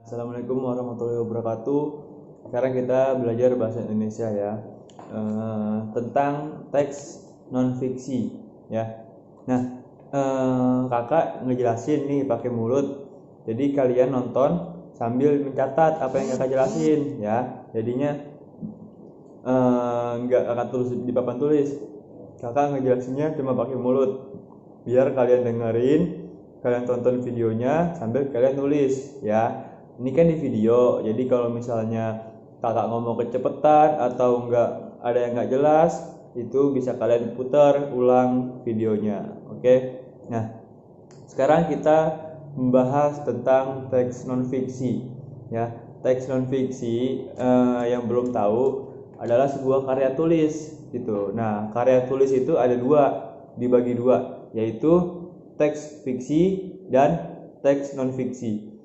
Assalamualaikum warahmatullahi wabarakatuh. Sekarang kita belajar bahasa Indonesia ya, tentang teks non fiksi ya. Nah, kakak ngejelasin nih pakai mulut. Jadi kalian nonton sambil mencatat apa yang kakak jelasin ya. Jadinya nggak kakak tulis di papan tulis. Kakak ngejelasinnya cuma pakai mulut. Biar kalian dengerin, kalian tonton videonya sambil kalian tulis ya. Ini kan di video, jadi kalau misalnya kakak ngomong kecepatan atau enggak ada yang enggak jelas, itu bisa kalian putar ulang videonya. Oke. Nah, sekarang kita membahas tentang teks non fiksi ya. Teks non fiksi yang belum tahu adalah sebuah karya tulis gitu. Nah, karya tulis itu ada dua, dibagi dua, yaitu teks fiksi dan teks non fiksi.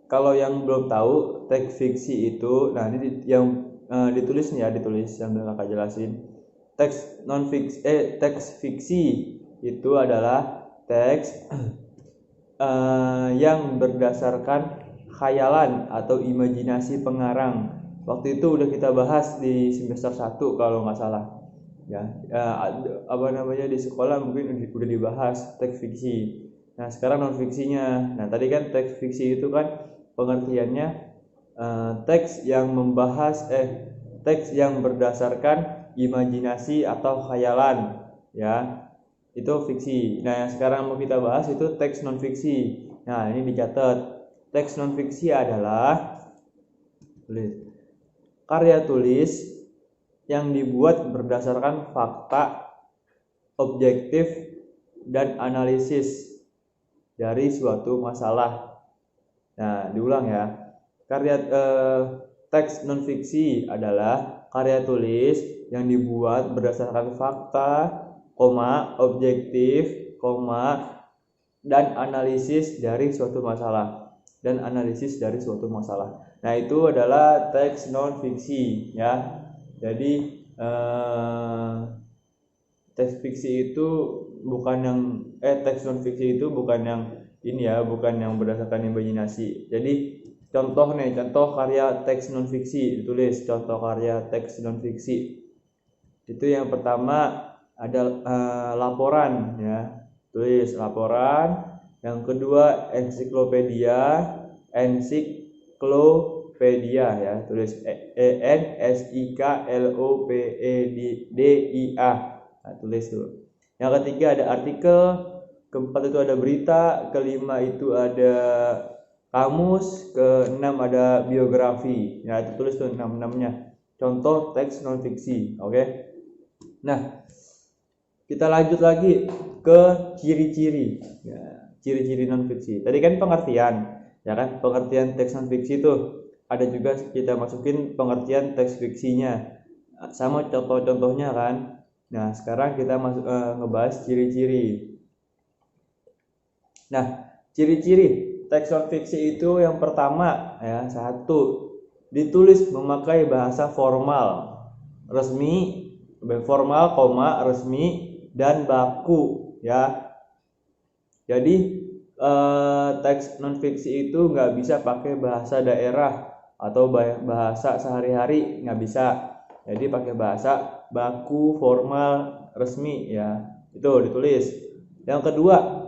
Kalau yang belum tahu, teks fiksi itu, nah ini yang ditulis nih ya, ditulis yang udah kakak jelasin. Teks fiksi itu adalah teks yang berdasarkan khayalan atau imajinasi pengarang. Waktu itu udah kita bahas di semester 1 kalau nggak salah. Ya, di sekolah mungkin udah dibahas teks fiksi. Nah, sekarang non fiksinya. Nah, tadi kan teks fiksi itu kan pengertiannya teks yang berdasarkan imajinasi atau khayalan ya, itu fiksi. Nah, yang sekarang mau kita bahas itu teks non fiksi. Nah, ini dicatat, teks non fiksi adalah karya tulis yang dibuat berdasarkan fakta objektif dan analisis dari suatu masalah. Nah, diulang ya. Teks non fiksi adalah karya tulis yang dibuat berdasarkan fakta, objektif, dan analisis dari suatu masalah. Nah, itu adalah teks non fiksi ya. Jadi teks fiksi itu bukan yang teks non fiksi itu bukan yang ini ya, bukan yang berdasarkan imajinasi. Jadi contoh karya teks non fiksi, ditulis contoh karya teks non fiksi. Itu yang pertama ada laporan ya, tulis laporan. Yang kedua ensiklopedia ya, tulis ensiklopedia. Nah, tulis tuh. Yang ketiga ada artikel, keempat itu ada berita, kelima itu ada kamus, keenam ada biografi. Nah, itu tulis tuh 6-6-nya. Contoh teks non fiksi, oke? Nah, kita lanjut lagi ke ciri-ciri. Ya, ciri-ciri non fiksi. Tadi kan pengertian, ya kan? Pengertian teks non fiksi itu ada juga kita masukin pengertian teks fiksinya. Sama contoh-contohnya kan. Nah, sekarang kita ngebahas ciri-ciri. Nah, ciri-ciri teks non fiksi itu yang pertama ya, 1, ditulis memakai bahasa formal, resmi, resmi dan baku ya. Jadi teks non fiksi itu nggak bisa pakai bahasa daerah atau bahasa sehari-hari, nggak bisa. Jadi pakai bahasa baku, formal, resmi ya. Itu ditulis. Yang kedua,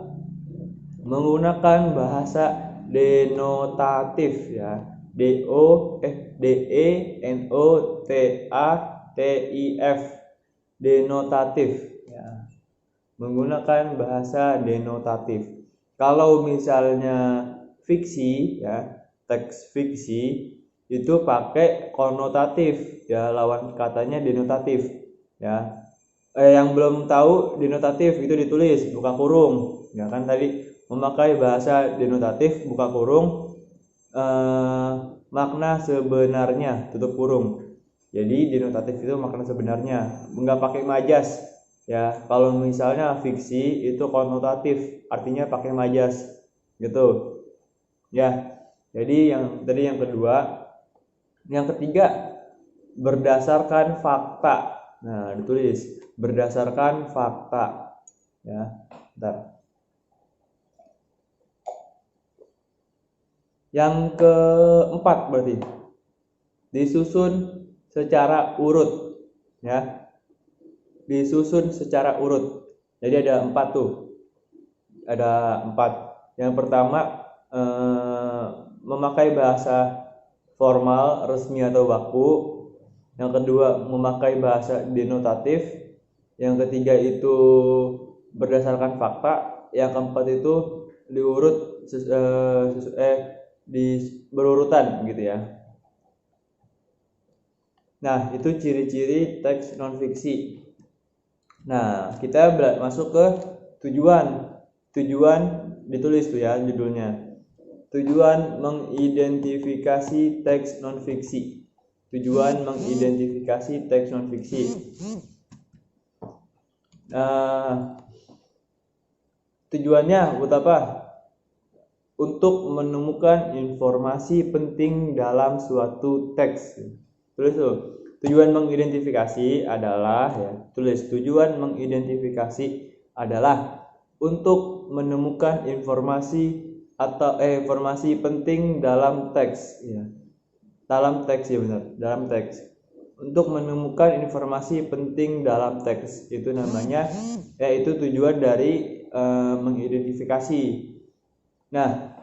menggunakan bahasa denotatif ya. DENOTATIF, denotatif ya. Menggunakan bahasa denotatif. Kalau misalnya fiksi ya, teks fiksi itu pakai konotatif ya, lawan katanya denotatif ya. Yang belum tahu denotatif itu ditulis buka kurung ya, kan tadi memakai bahasa denotatif buka kurung, makna sebenarnya tutup kurung. Jadi denotatif itu makna sebenarnya, enggak pakai majas ya. Kalau misalnya fiksi itu konotatif, artinya pakai majas gitu ya. Jadi yang tadi yang kedua. Yang ketiga, berdasarkan fakta. Nah, ditulis berdasarkan fakta ya. Bentar. Yang keempat berarti disusun secara urut, ya. Disusun secara urut. Jadi ada 4 tuh. Ada 4. Yang pertama memakai bahasa formal, resmi atau baku. Yang kedua memakai bahasa denotatif. Yang ketiga itu berdasarkan fakta. Yang keempat itu diurut berurutan gitu ya. Nah, itu ciri-ciri teks non-fiksi. Nah, kita masuk ke tujuan. Tujuan ditulis tuh ya judulnya. Tujuan mengidentifikasi teks non-fiksi. Tujuan mengidentifikasi teks non-fiksi. Tujuannya buat apa? Untuk menemukan informasi penting dalam suatu teks. Tulis tuh. Tujuan mengidentifikasi adalah ya, tulis tujuan mengidentifikasi adalah untuk menemukan informasi atau informasi penting dalam teks ya. Dalam teks ya benar, dalam teks. Untuk menemukan informasi penting dalam teks itu namanya yaitu tujuan dari mengidentifikasi. Nah,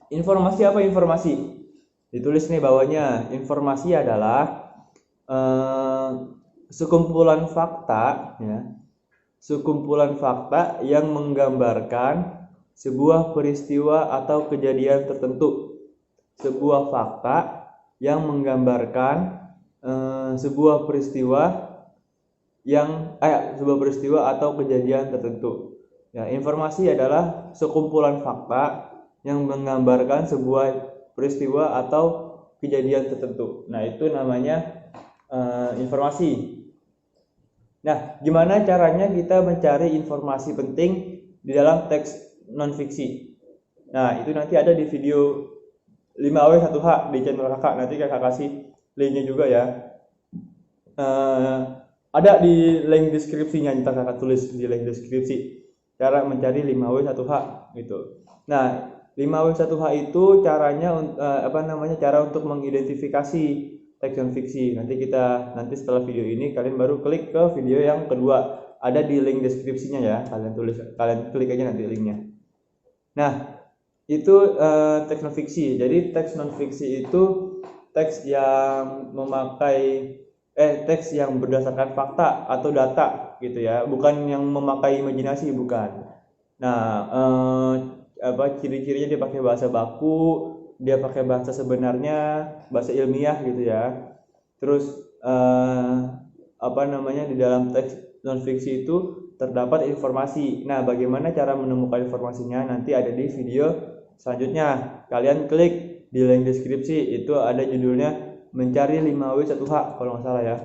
informasi apa informasi? Ditulis nih bawahnya. Informasi adalah sekumpulan fakta ya. Sekumpulan fakta yang menggambarkan sebuah peristiwa atau kejadian tertentu. Sebuah fakta yang menggambarkan sebuah peristiwa atau kejadian tertentu. Ya, informasi adalah sekumpulan fakta yang menggambarkan sebuah peristiwa atau kejadian tertentu. Nah, itu namanya informasi. Nah, gimana caranya kita mencari informasi penting di dalam teks non-fiksi? Nah, itu nanti ada di video 5W1H di channel kakak. Nanti kakak kasih linknya juga ya. Ada di link deskripsinya, ntar kakak tulis di link deskripsi cara mencari 5W1H gitu. Nah, 5W1H itu caranya cara untuk mengidentifikasi teks non-fiksi. Nanti setelah video ini kalian baru klik ke video yang kedua. Ada di link deskripsinya ya. Kalian klik aja nanti linknya. Nah, itu teks non-fiksi. Jadi teks non-fiksi itu teks yang teks yang berdasarkan fakta atau data gitu ya, bukan yang memakai imajinasi, bukan. Nah, ciri-cirinya dia pakai bahasa baku, dia pakai bahasa sebenarnya, bahasa ilmiah gitu ya. Terus di dalam teks non-fiksi itu terdapat informasi. Nah, bagaimana cara menemukan informasinya nanti ada di video selanjutnya. Kalian klik di link deskripsi, itu ada judulnya mencari 5W1H kalau nggak salah ya.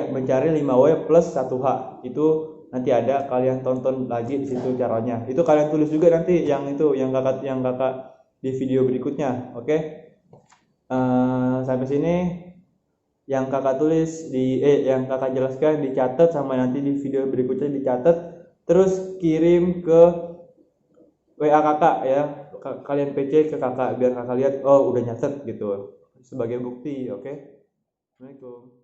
Mencari 5W plus 1H. Itu nanti ada, kalian tonton lagi di situ caranya. Itu kalian tulis juga nanti yang kakak di video berikutnya. Oke. Sampai sini yang kakak tulis yang kakak jelaskan dicatat, sama nanti di video berikutnya dicatat, terus kirim ke WA kakak ya. Kalian PC ke kakak biar kakak lihat, oh udah nyatet gitu, sebagai bukti. Oke. Assalamualaikum.